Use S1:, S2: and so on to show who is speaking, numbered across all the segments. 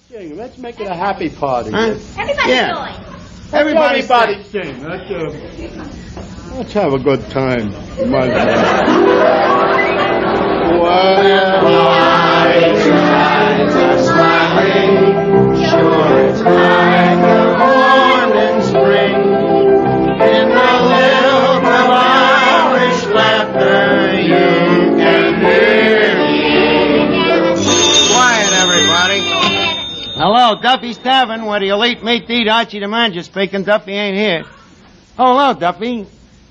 S1: Sing. Let's make it a happy party.
S2: Huh?
S3: Everybody join.
S1: Everybody sing. Let's have a good time. Come on. Well, lights are smiling. Sure, it's like a morning spring. In the little of Irish laughter, you can hear me.
S2: Quiet, everybody. Hello, Duffy's Tavern, where the elite meat to eat. Archie the manager speaking. Duffy ain't here. Oh, hello, Duffy.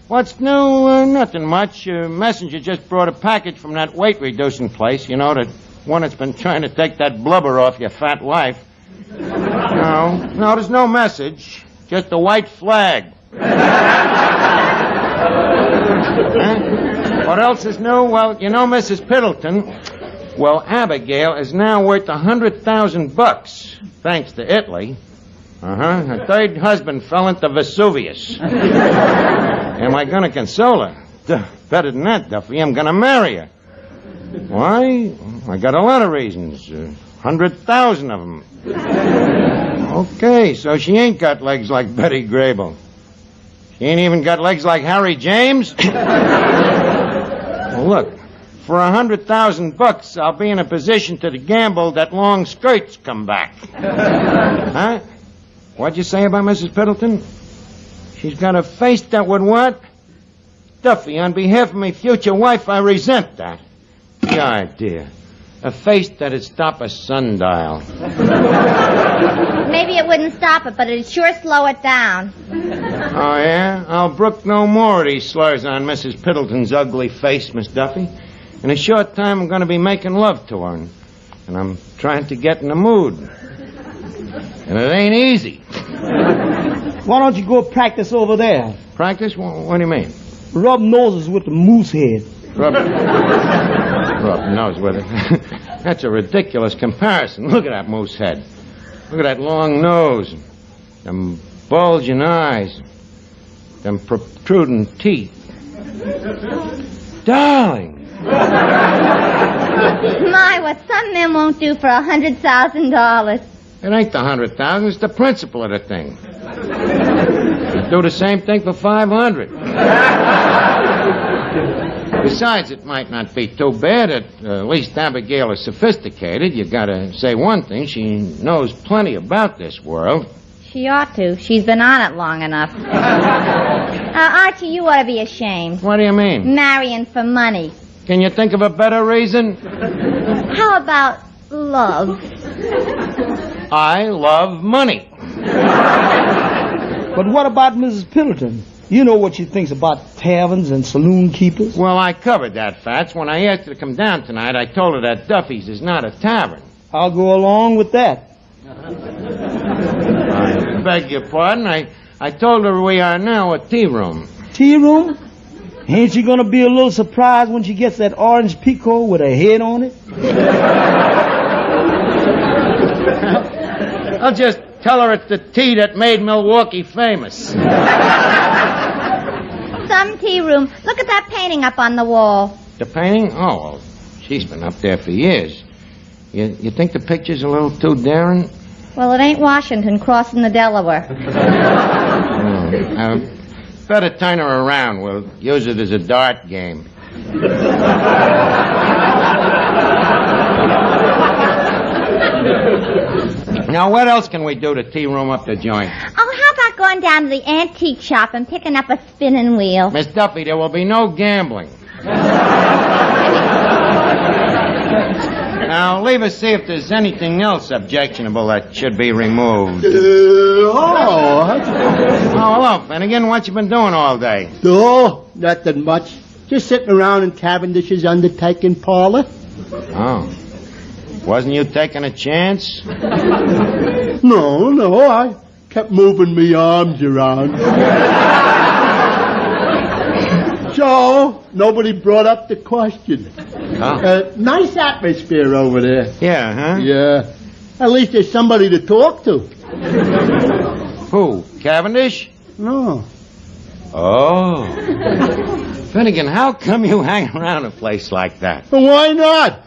S2: What's new? Nothing much. Messenger just brought a package from that weight-reducing place. You know, that one that's been trying to take that blubber off your fat wife. No, there's no message. Just a white flag. Huh? What else is new? Well, you know Mrs. Piddleton. Well, Abigail is now worth $100,000, thanks to Italy. Her third husband fell into Vesuvius. Am I going to console her? Better than that, Duffy. I'm going to marry her. Why? I got a lot of reasons. 100,000 of them. Okay, so she ain't got legs like Betty Grable. She ain't even got legs like Harry James. Well, look. For $100,000, I'll be in a position to gamble that long skirts come back. Huh? What'd you say about Mrs. Piddleton? She's got a face that would what? Duffy, on behalf of my future wife, I resent that. The idea. A face that'd stop a sundial.
S3: Maybe it wouldn't stop it, but it'd sure slow it down.
S2: Oh, yeah? I'll brook no more of these slurs on Mrs. Piddleton's ugly face, Miss Duffy. In a short time, I'm going to be making love to her, and I'm trying to get in the mood. And it ain't easy.
S4: Why don't you go practice over there?
S2: Practice? What do you mean?
S4: Rub noses with the moose head.
S2: Rub nose with it. That's a ridiculous comparison. Look at that moose head. Look at that long nose. Them bulging eyes. Them protruding teeth. Darling.
S3: My, what some men won't do for $100,000.
S2: It ain't the 100,000. It's the principle of the thing. You'd do the same thing for 500. Besides, it might not be too bad. At least Abigail is sophisticated. You gotta say one thing. She knows plenty about this world.
S3: She ought to. She's been on it long enough. Archie, you ought to be ashamed.
S2: What do you mean?
S3: Marrying for money.
S2: Can you think of a better reason?
S3: How about love?
S2: I love money.
S4: But what about Mrs. Piddleton? You know what she thinks about taverns and saloon keepers.
S2: Well, I covered that, Fats. When I asked her to come down tonight, I told her that Duffy's is not a tavern.
S4: I'll go along with that.
S2: I beg your pardon. I told her we are now a tea room.
S4: Tea room? Ain't she gonna be a little surprised when she gets that orange pico with a head on it?
S2: I'll just tell her it's the tea that made Milwaukee famous.
S3: Some tea room. Look at that painting up on the wall.
S2: The painting? Oh, well, she's been up there for years. You think the picture's a little too daring?
S3: Well, it ain't Washington crossing the Delaware.
S2: Better turn her around. We'll use it as a dart game. Now, what else can we do to tea room up the joint?
S3: Oh, how about going down to the antique shop and picking up a spinning wheel?
S2: Miss Duffy, there will be no gambling. Now, leave us see if there's anything else objectionable that should be removed.
S1: Hello.
S2: Oh, hello, Finnegan. What you been doing all day?
S1: Oh, nothing much. Just sitting around in Cavendish's undertaking parlor.
S2: Oh. Wasn't you taking a chance?
S1: No, I kept moving me arms around. So, nobody brought up the question.
S2: Oh.
S1: Nice atmosphere over there.
S2: Yeah, huh?
S1: Yeah. At least there's somebody to talk to.
S2: Who? Cavendish?
S1: No.
S2: Oh. Finnegan, how come you hang around a place like that?
S1: Why not?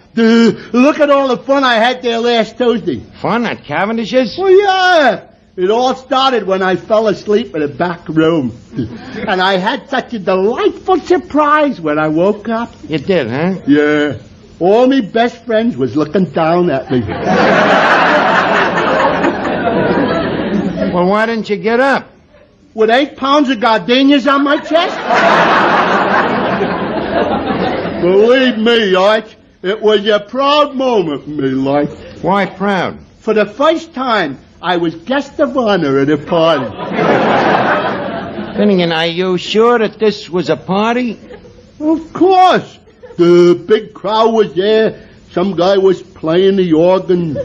S1: Look at all the fun I had there last Tuesday.
S2: Fun at Cavendish's?
S1: Oh, yeah. It all started when I fell asleep in the back room. And I had such a delightful surprise when I woke up.
S2: You did, huh?
S1: Yeah. All me best friends was looking down at me.
S2: Well, why didn't you get up?
S1: With 8 pounds of gardenias on my chest? Believe me, Arch, it was a proud moment in me life.
S2: Why proud?
S1: For the first time, I was guest of honor at a party.
S2: Finnegan, are you sure that this was a party?
S1: Of course. The big crowd was there. Some guy was playing the organ.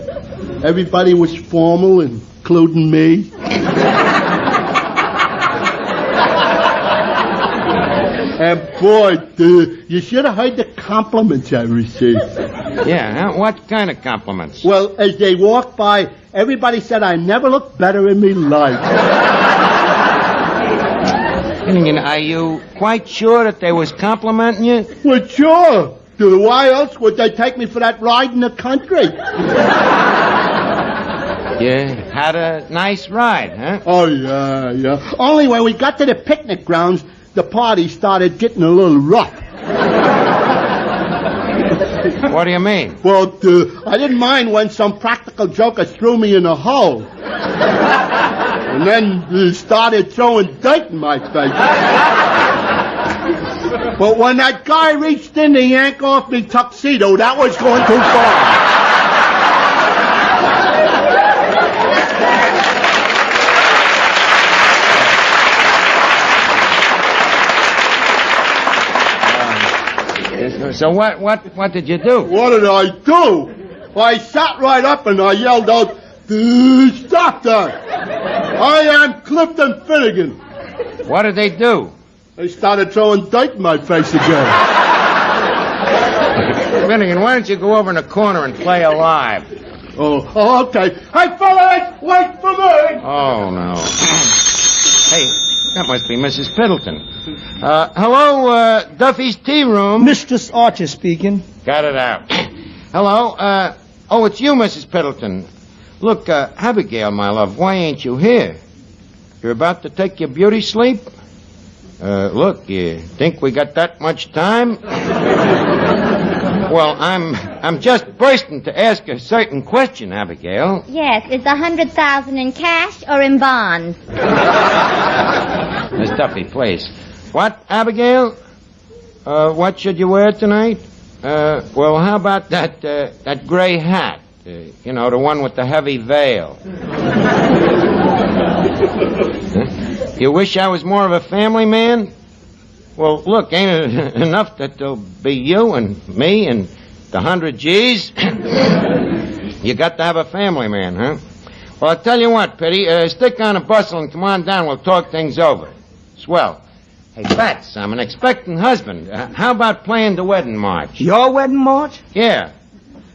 S1: Everybody was formal, including me. And boy, you should have heard the compliments I received.
S2: Yeah, huh? What kind of compliments?
S1: Well, as they walked by, everybody said I never looked better in me life.
S2: Finnegan, are you quite sure that they was complimenting you?
S1: Well, sure. Why else would they take me for that ride in the country?
S2: You had a nice ride, huh?
S1: Oh, yeah. Only when we got to the picnic grounds, the party started getting a little rough.
S2: What do you mean?
S1: Well, I didn't mind when some practical joker threw me in a hole. And then started throwing dirt in my face. But when that guy reached in to yank off me tuxedo, that was going too far.
S2: So what did you do?
S1: What did I do? I sat right up and I yelled out, "Stop that! I am Clifton Finnegan."
S2: What did they do?
S1: They started throwing dirt in my face again.
S2: Finnegan, why don't you go over in the corner and play alive?
S1: Oh, okay. Hey, fellas, wait for me!
S2: Oh, no. Hey, that must be Mrs. Piddleton. Hello, Duffy's tea room.
S4: Mistress Archer speaking.
S2: Got it out. Hello, oh, it's you, Mrs. Piddleton. Look, Abigail, my love, why ain't you here? You're about to take your beauty sleep? Look, you think we got that much time? Well, I'm just bursting to ask a certain question, Abigail.
S3: Yes, is 100,000 in cash or in bonds?
S2: Miss Duffy, please. What, Abigail? What should you wear tonight? Well, how about that gray hat? You know, the one with the heavy veil. You wish I was more of a family man? Well, look, ain't it enough that there'll be you and me and the 100 G's? You got to have a family man, huh? Well, I'll tell you what, Pitty, stick on a bustle and come on down. We'll talk things over. Swell. Hey, Bats, I'm an expectant husband. How about playing the wedding march?
S4: Your wedding march?
S2: Yeah.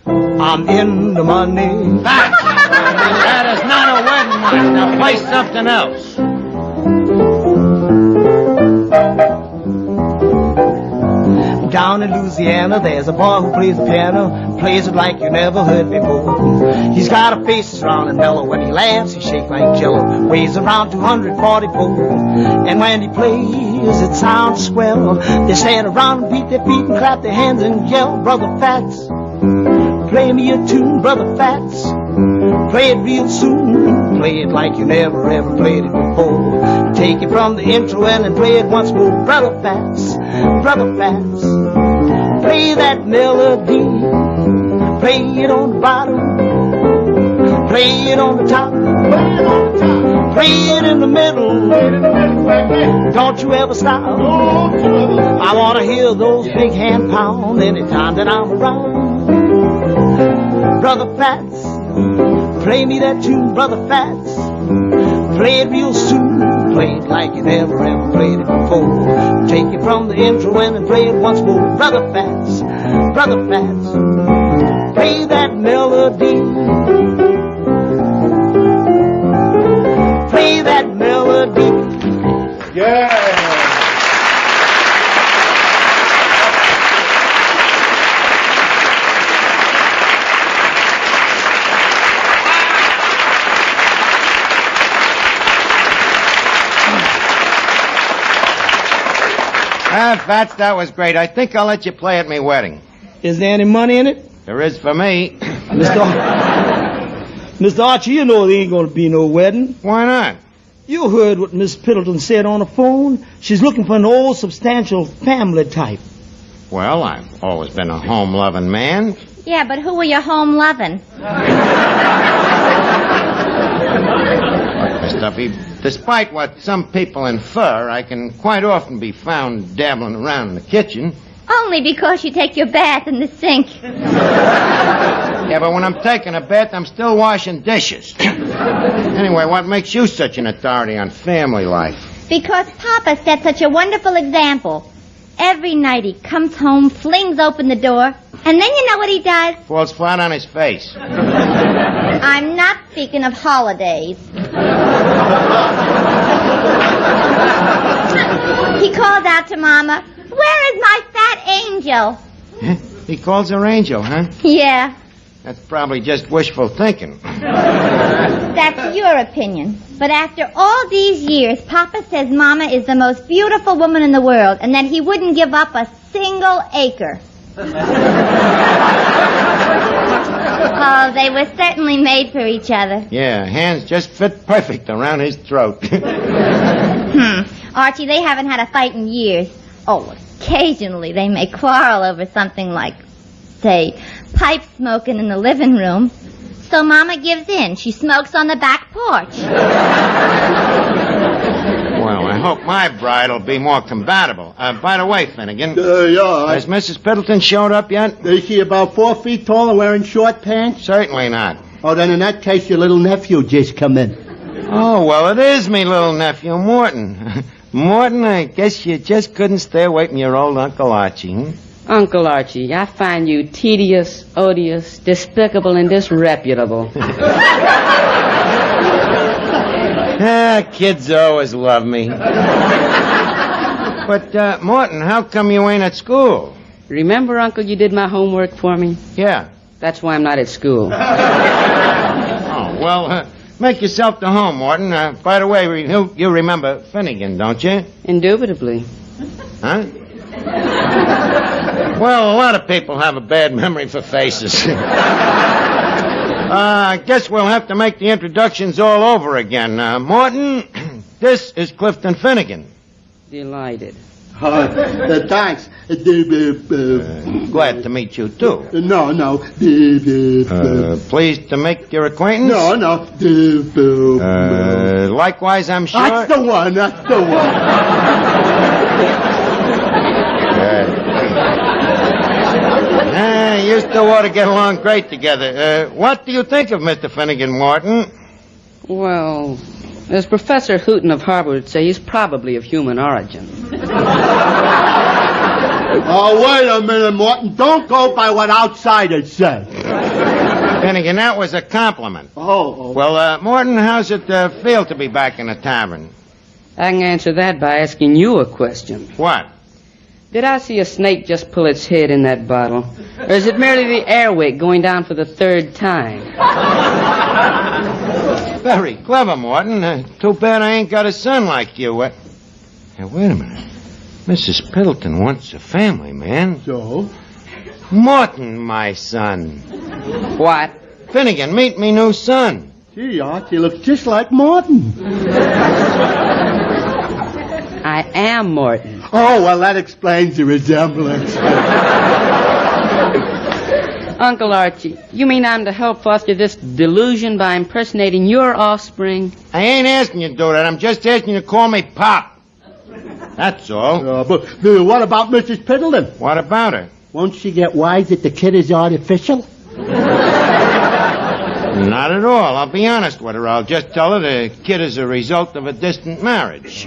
S4: I'm in the money.
S2: Bats! That is not a wedding march. Now play something else.
S4: Down in Louisiana, there's a boy who plays the piano, plays it like you never heard before. He's got a face that's round and mellow. When he laughs, he shakes like jello. Weighs around 244. And when he plays, it sounds swell. They stand around and beat their feet and clap their hands and yell, "Brother Fats, play me a tune, Brother Fats. Play it real soon. Play it like you never ever played it before. Take it from the intro and then play it once more. Brother Fats, Brother Fats. Play that melody. Play it on the bottom. Play it on the top. Play it in the middle. Don't you ever stop. I want to hear those big hand pound anytime that I'm around. Brother Fats, play me that tune, Brother Fats. Play it real soon. Play it like you never ever played it before. Take it from the intro and then play it once more. Brother Fats, Brother Fats. Play that melody. Play that melody.
S1: Yeah.
S2: Fats, that was great. I think I'll let you play at my wedding.
S4: Is there any money in it?
S2: There is for me.
S4: Mr. Archie, you know there ain't going to be no wedding.
S2: Why not?
S4: You heard what Miss Piddleton said on the phone. She's looking for an old, substantial family type.
S2: Well, I've always been a home-loving man.
S3: Yeah, but who are you home loving?
S2: Miss Duffy, despite what some people infer, I can quite often be found dabbling around in the kitchen.
S3: Only because you take your bath in the sink.
S2: Yeah, but when I'm taking a bath, I'm still washing dishes. Anyway, what makes you such an authority on family life?
S3: Because Papa set such a wonderful example. Every night he comes home, flings open the door, and then you know what he does?
S2: Falls flat on his face.
S3: I'm not speaking of holidays. He calls out to Mama, "Where is my fat angel?"
S2: He calls her Angel, huh?
S3: Yeah,
S2: That's probably just wishful thinking.
S3: that's your opinion. But after all these years, Papa says Mama is the most beautiful woman in the world and that he wouldn't give up a single acre. Oh, they were certainly made for each other.
S2: Yeah, hands just fit perfect around his throat.
S3: Archie, they haven't had a fight in years. Oh, occasionally they may quarrel over something like, say, pipe smoking in the living room. So Mama gives in. She smokes on the back porch.
S2: Well, I hope my bride will be more compatible. By the way, Finnegan,
S1: Yeah.
S2: has Mrs. Piddleton showed up yet?
S1: Is she about 4 feet tall and wearing short pants?
S2: Certainly not.
S1: Oh, then in that case, your little nephew just come in.
S2: Oh, well, it is me little nephew, Morton. Morton, I guess you just couldn't stay away from your old Uncle Archie, hmm?
S5: Uncle Archie, I find you tedious, odious, despicable, and disreputable.
S2: Kids always love me. But, Morton, how come you ain't at school?
S5: Remember, Uncle, you did my homework for me?
S2: Yeah.
S5: That's why I'm not at school.
S2: Oh, well, make yourself to home, Morton. By the way, you remember Finnegan, don't you?
S5: Indubitably.
S2: Huh? Well, a lot of people have a bad memory for faces. I guess we'll have to make the introductions all over again. Morton, this is Clifton Finnegan.
S5: Delighted.
S1: Thanks.
S2: Glad to meet you, too.
S1: No.
S2: Pleased to make your acquaintance?
S1: No.
S2: Likewise, I'm sure.
S1: That's the one.
S2: You still ought to get along great together. What do you think of Mr. Finnegan, Morton?
S5: Well, as Professor Hooton of Harvard would say, he's probably of human origin.
S1: Oh, wait a minute, Morton. Don't go by what outsiders say.
S2: Finnegan, that was a compliment.
S1: Oh.
S2: Well, Morton, how's it feel to be back in the tavern?
S5: I can answer that by asking you a question.
S2: What?
S5: Did I see a snake just pull its head in that bottle? Or is it merely the airwick going down for the third time?
S2: Very clever, Morton. Too bad I ain't got a son like you. Hey, wait a minute. Mrs. Piddleton wants a family, man.
S1: So?
S2: Morton, my son.
S5: What?
S2: Finnegan, meet me new son.
S1: Gee, Archie looks just like Morton.
S5: I am Morton.
S1: Oh, well, that explains the resemblance.
S5: Uncle Archie, you mean I'm to help foster this delusion by impersonating your offspring?
S2: I ain't asking you to do that. I'm just asking you to call me Pop. That's all.
S1: But what about Mrs. Piddleton?
S2: What about her?
S1: Won't she get wise that the kid is artificial?
S2: Not at all. I'll be honest with her. I'll just tell her the kid is a result of a distant marriage.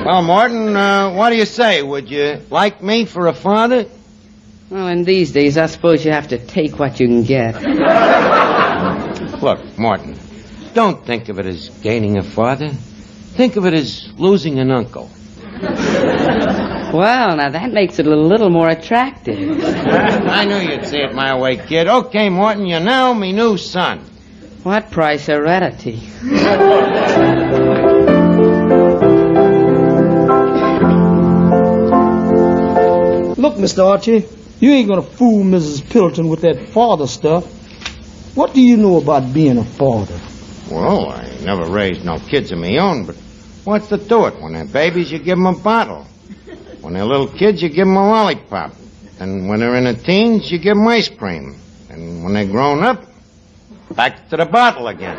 S2: Well, Morton, what do you say? Would you like me for a father?
S5: Well, in these days, I suppose you have to take what you can get.
S2: Look, Morton, don't think of it as gaining a father. Think of it as losing an uncle.
S5: Well, now that makes it a little more attractive.
S2: I knew you'd say it my way, kid. Okay, Morton, you're now me new son.
S5: What price heredity?
S4: Look, Mr. Archie, you ain't gonna fool Mrs. Pilton with that father stuff. What do you know about being a father?
S2: Well, I never raised no kids of my own, but what's to do it? When they're babies, you give them a bottle. When they're little kids, you give them a lollipop. And when they're in the teens, you give them ice cream. And when they're grown up, back to the bottle again.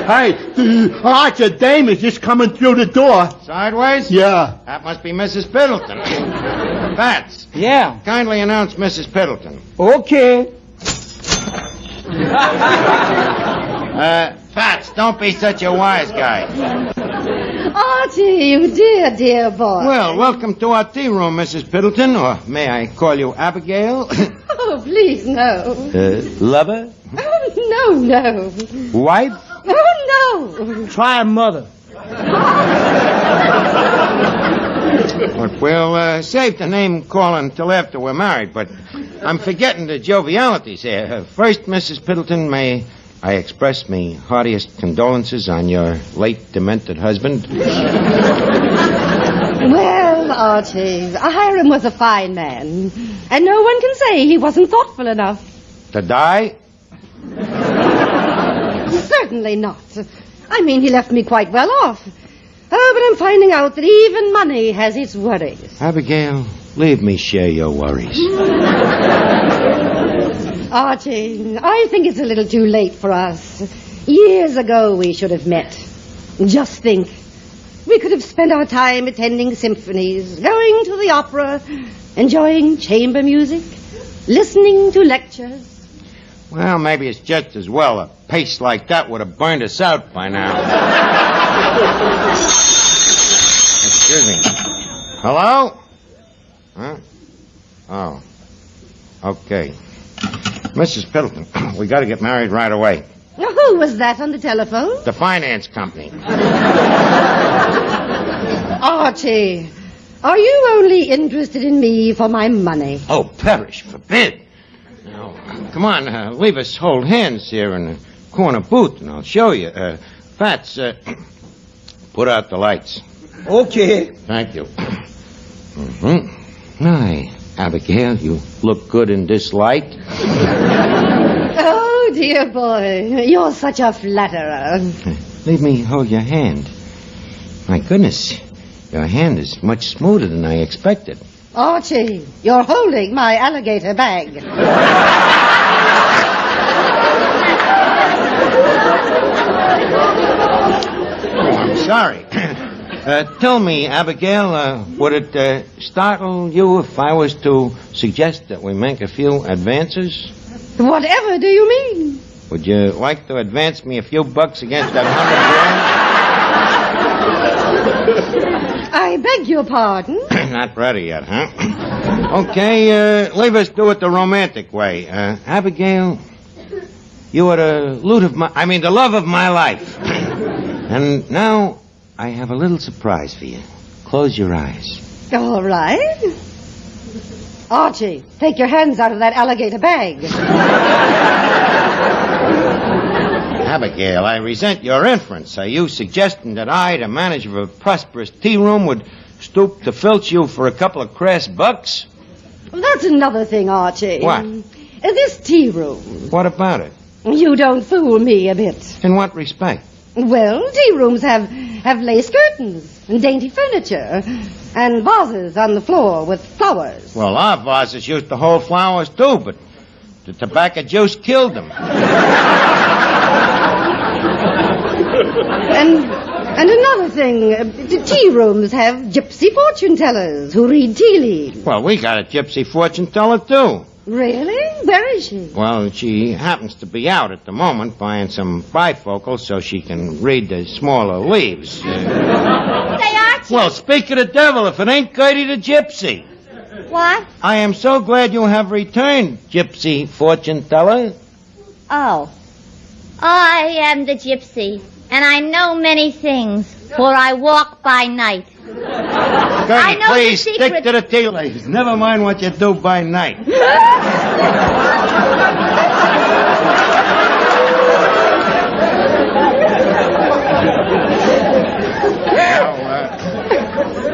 S1: Hey, Archie, dame is just coming through the door.
S2: Sideways?
S1: Yeah.
S2: That must be Mrs. Piddleton. Fats,
S4: Yeah.
S2: kindly announce Mrs. Piddleton.
S4: Okay.
S2: Fats, don't be such a wise guy.
S6: Archie, you dear, dear boy.
S2: Well, welcome to our tea room, Mrs. Piddleton, or may I call you Abigail?
S6: Oh, please, no.
S2: Lover?
S6: Oh, no.
S2: Wife?
S6: Oh, no.
S4: Try mother.
S2: But we'll save the name calling till after we're married, but I'm forgetting the jovialities here. First, Mrs. Piddleton, may I express me heartiest condolences on your late demented husband.
S6: Well, Archie, Hiram was a fine man, and no one can say he wasn't thoughtful enough.
S2: To die?
S6: Certainly not. I mean, he left me quite well off. Oh, but I'm finding out that even money has its worries.
S2: Abigail, leave me share your worries.
S6: Archie, I think it's a little too late for us. Years ago we should have met. Just think. We could have spent our time attending symphonies, going to the opera, enjoying chamber music, listening to lectures.
S2: Well, maybe it's just as well. A pace like that would have burned us out by now. Excuse me. Hello? Huh? Oh. Okay. Mrs. Piddleton, we got to get married right away.
S6: Who was that on the telephone?
S2: The finance company.
S6: Archie, are you only interested in me for my money?
S2: Oh, perish forbid. Now, come on, leave us hold hands here in the corner booth, and I'll show you. Fats, put out the lights.
S4: Okay.
S2: Thank you. Mm-hmm. Aye, Abigail, you look good in this light.
S6: Oh, dear boy, you're such a flatterer.
S2: Leave me hold your hand. My goodness, your hand is much smoother than I expected.
S6: Archie, you're holding my alligator bag.
S2: Oh, I'm sorry. Tell me, Abigail, would it startle you if I was to suggest that we make a few advances?
S6: Whatever do you mean?
S2: Would you like to advance me a few bucks against that $100,000?
S6: I beg your pardon?
S2: Not ready yet, huh? Okay, leave us do it the romantic way. Abigail, you are the the love of my life. And now I have a little surprise for you. Close your eyes.
S6: All right. Archie, take your hands out of that alligator bag.
S2: Abigail, I resent your inference. Are you suggesting that I, the manager of a prosperous tea room, would stoop to filch you for a couple of crass bucks?
S6: That's another thing, Archie.
S2: What?
S6: This tea room.
S2: What about it?
S6: You don't fool me a bit.
S2: In what respect?
S6: Well, tea rooms have lace curtains and dainty furniture and vases on the floor with flowers.
S2: Well, our vases used to hold flowers, too, but the tobacco juice killed them.
S6: And another thing, the tea rooms have gypsy fortune tellers who read tea leaves.
S2: Well, we got a gypsy fortune teller, too.
S6: Really? Where is she?
S2: Well, she happens to be out at the moment buying some bifocals so she can read the smaller leaves.
S3: Say, Archie.
S2: Well, speak of the devil, if it ain't Gertie the gypsy.
S3: What?
S2: I am so glad you have returned, gypsy fortune teller.
S3: Oh. I am the gypsy, and I know many things, for I walk by night.
S2: Gertie,
S3: know
S2: please
S3: the
S2: stick
S3: secret.
S2: to the tea leaves. Never mind what you do by night.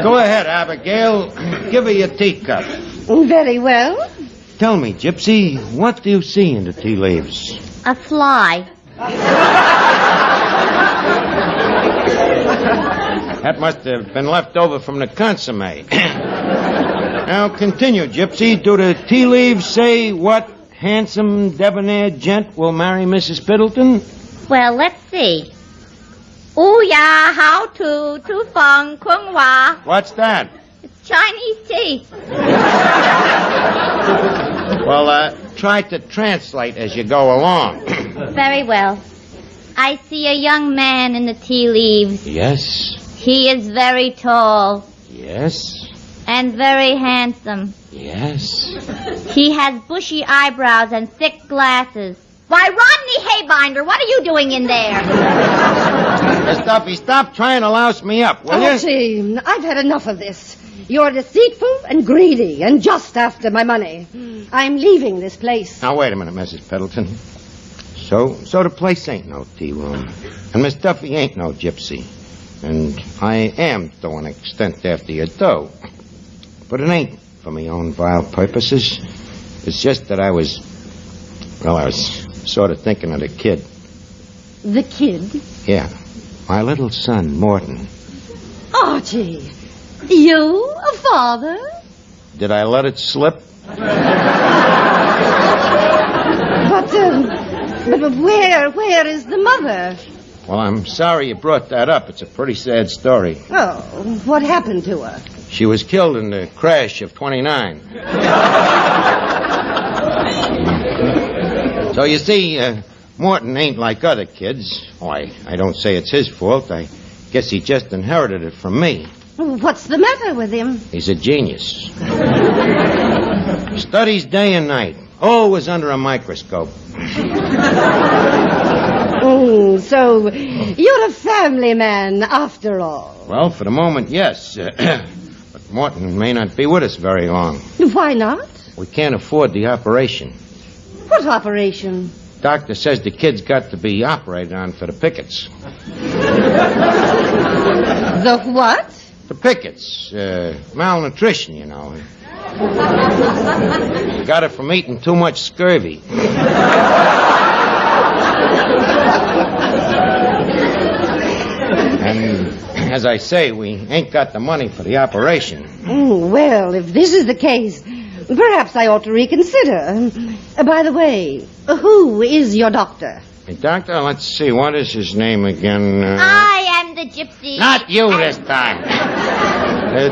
S2: Go ahead, Abigail. Give her your teacup.
S6: Very well.
S2: Tell me, Gypsy, what do you see in the tea leaves?
S3: A fly.
S2: That must have been left over from the consomme. Now, continue, Gypsy. Do the tea leaves say what handsome debonair gent will marry Mrs. Piddleton?
S3: Well, let's see. Ooh ya, how to feng kung wa.
S2: What's that?
S3: It's Chinese tea.
S2: Well, try to translate as you go along.
S3: Very well. I see a young man in the tea leaves.
S2: Yes.
S3: He is very tall
S2: Yes.
S3: and very handsome.
S2: Yes.
S3: He has bushy eyebrows and thick glasses. Why, Rodney Haybinder, what are you doing in there?
S2: Miss Duffy, stop trying to louse me up, will you?
S6: Archie, I've had enough of this. You're deceitful and greedy and just after my money. I'm leaving this place.
S2: Now, wait a minute, Mrs. Piddleton. So the place ain't no tea room. And Miss Duffy ain't no gypsy. And I am to an extent after your dough. But it ain't for me own vile purposes. It's just that I was sort of thinking of the kid.
S6: The kid?
S2: Yeah, my little son, Morton.
S6: Archie, you a father?
S2: Did I let it slip?
S6: But where is the mother?
S2: Well, I'm sorry you brought that up. It's a pretty sad story.
S6: Oh, what happened to her?
S2: She was killed in the crash of 29. So you see, Morton ain't like other kids. Oh, I don't say it's his fault. I guess he just inherited it from me.
S6: What's the matter with him?
S2: He's a genius. Studies day and night. Always under a microscope.
S6: So you're a family man after all.
S2: Well, for the moment, yes. But Morton may not be with us very long.
S6: Why not?
S2: We can't afford the operation.
S6: What operation?
S2: Doctor says the kid's got to be operated on for the pickets.
S6: The what?
S2: The pickets. Malnutrition, you know. Got it from eating too much scurvy. And as I say, we ain't got the money for the operation.
S6: Well, if this is the case, perhaps I ought to reconsider. By the way, who is your doctor?
S2: Hey, doctor, let's see. What is his name again?
S3: I am the gypsy.
S2: Not you this time.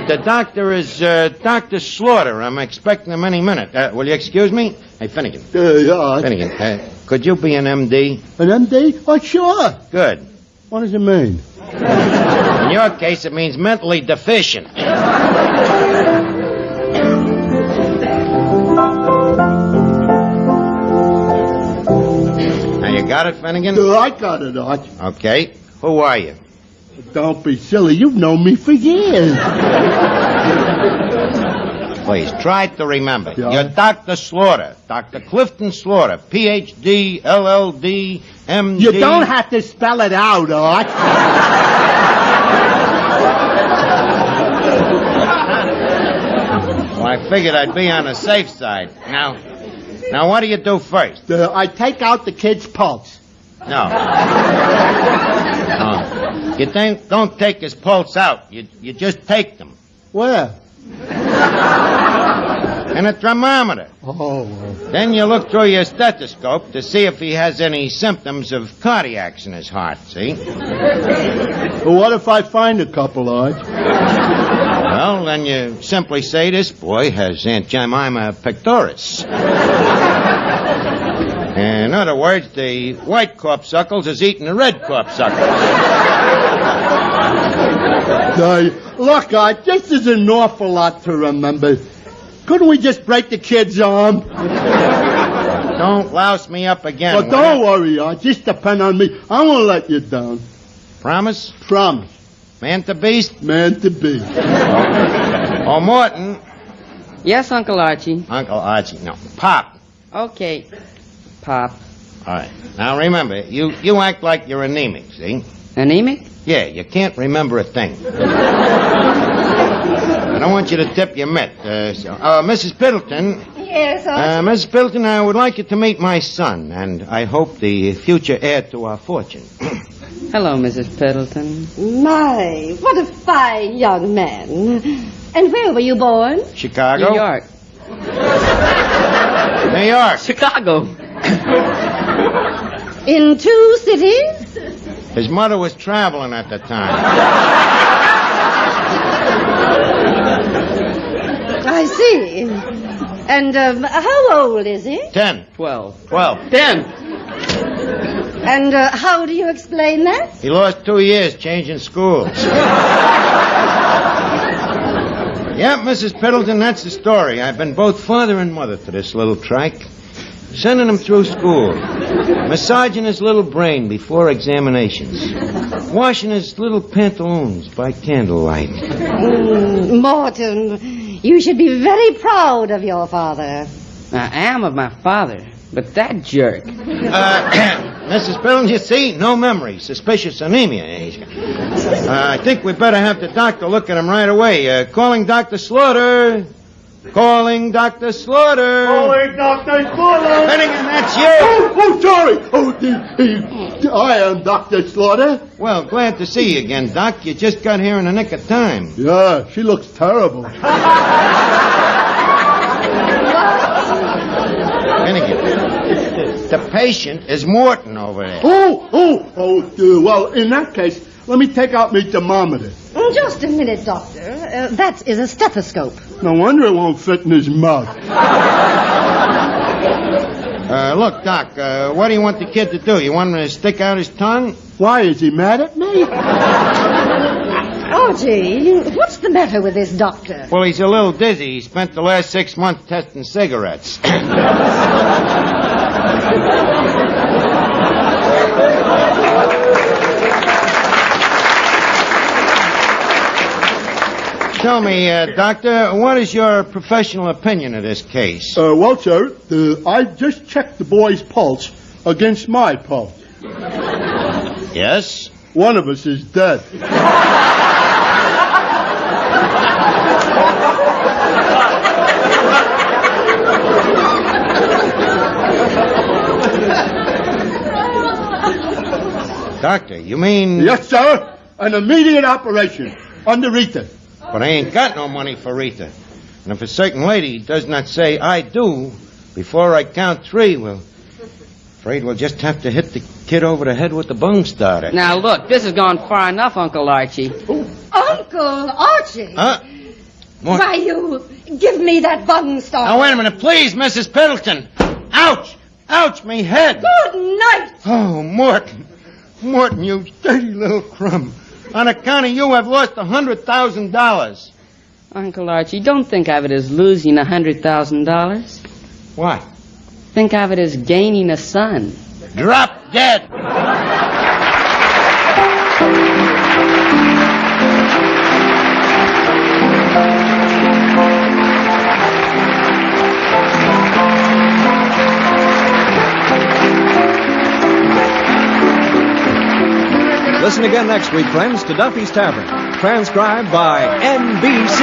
S2: The doctor is Dr. Slaughter. I'm expecting him any minute. Will you excuse me? Hey, Finnegan.
S1: Yeah.
S2: Finnegan, could you be an MD?
S1: An MD? Oh, sure.
S2: Good.
S1: What does it mean?
S2: In your case, it means mentally deficient. Now, you got it, Finnegan?
S1: I got it, Arch.
S2: Okay. Who are you?
S1: Don't be silly. You've known me for years.
S2: Please, try to remember.
S1: Yeah.
S2: You're Dr. Slaughter. Dr. Clifton Slaughter. Ph.D., LL.D., M.D.
S1: You don't have to spell it out, Arch.
S2: Well, I figured I'd be on the safe side. Now, what do you do first?
S1: I take out the kid's pulse.
S2: No. You don't take his pulse out. You just take them.
S1: Where?
S2: And a thermometer.
S1: Oh.
S2: Then you look through your stethoscope to see if he has any symptoms of cardiacs in his heart, see?
S1: Well, what if I find a couple, Arch?
S2: Well, then you simply say this boy has angina pectoris. In other words, the white corpuscles is eating the red corpuscles.
S1: Look, Arch, this is an awful lot to remember. Couldn't we just break the kid's arm?
S2: Don't louse me up again.
S1: Well, don't worry, Arch. Just depend on me. I won't let you down.
S2: Promise?
S1: Promise.
S2: Man to beast?
S1: Man to be.
S2: Oh, Morton.
S5: Yes, Uncle Archie.
S2: Uncle Archie. No, Pop.
S5: Okay, Pop.
S2: All right. Now, remember, you act like you're anemic, see?
S5: Anemic?
S2: Yeah, you can't remember a thing. don't want you to tip your mitt. Mrs. Piddleton.
S6: Yes, Archie?
S2: Mrs. Piddleton, I would like you to meet my son, and I hope the future heir to our fortune.
S5: Hello, Mrs. Piddleton.
S6: My, what a fine young man. And where were you born?
S2: Chicago?
S5: New York.
S2: New York.
S5: Chicago.
S6: In 2 cities?
S2: His mother was traveling at the time.
S6: I see. And how old is he?
S2: 10.
S5: 12.
S2: 12.
S5: 10.
S6: And how do you explain that?
S2: He lost 2 years changing schools. Yep, Mrs. Piddleton, that's the story. I've been both father and mother to this little trike. Sending him through school. Massaging his little brain before examinations. Washing his little pantaloons by candlelight.
S6: Morton, you should be very proud of your father.
S5: I am of my father, but that jerk.
S2: Mrs. Piddleton, you see, no memory. Suspicious anemia. I think we better have the doctor look at him right away. Calling Dr. Slaughter. Calling Dr. Slaughter.
S1: Calling Dr. Slaughter.
S2: Finnegan, that's you.
S1: Oh, sorry. I am Dr. Slaughter.
S2: Well, glad to see you again, Doc. You just got here in the nick of time.
S1: Yeah, she looks terrible.
S2: Finnegan, the patient is Morton over there.
S1: Well, in that case, let me take out my thermometer.
S6: Just a minute, Doctor. That is a stethoscope.
S1: No wonder it won't fit in his mouth.
S2: Look, Doc, what do you want the kid to do? You want him to stick out his tongue?
S1: Why, is he mad at me?
S6: Archie, what's the matter with this doctor?
S2: Well, he's a little dizzy. He spent the last 6 months testing cigarettes. Tell me, Doctor, what is your professional opinion of this case?
S1: Well, sir, I just checked the boy's pulse against my pulse.
S2: Yes?
S1: One of us is dead.
S2: Doctor, you mean...
S1: Yes, sir. An immediate operation under Rita.
S2: But I ain't got no money for Rita. And if a certain lady does not say, I do, before I count 3, well, afraid we'll just have to hit the kid over the head with the bung starter.
S5: Now, look, this has gone far enough, Uncle Archie.
S6: Uncle Archie?
S2: Huh? What?
S6: Why, you give me that bung starter.
S2: Now, wait a minute, please, Mrs. Piddleton. Ouch! Ouch, me head!
S6: Good night.
S2: Oh, Morton. Morton, you dirty little crumb. On account of you, I've lost $100,000.
S5: Uncle Archie, don't think of it as losing $100,000.
S2: What?
S5: Think of it as gaining a son.
S2: Drop dead.
S7: Listen again next week, friends, to Duffy's Tavern, transcribed by NBC.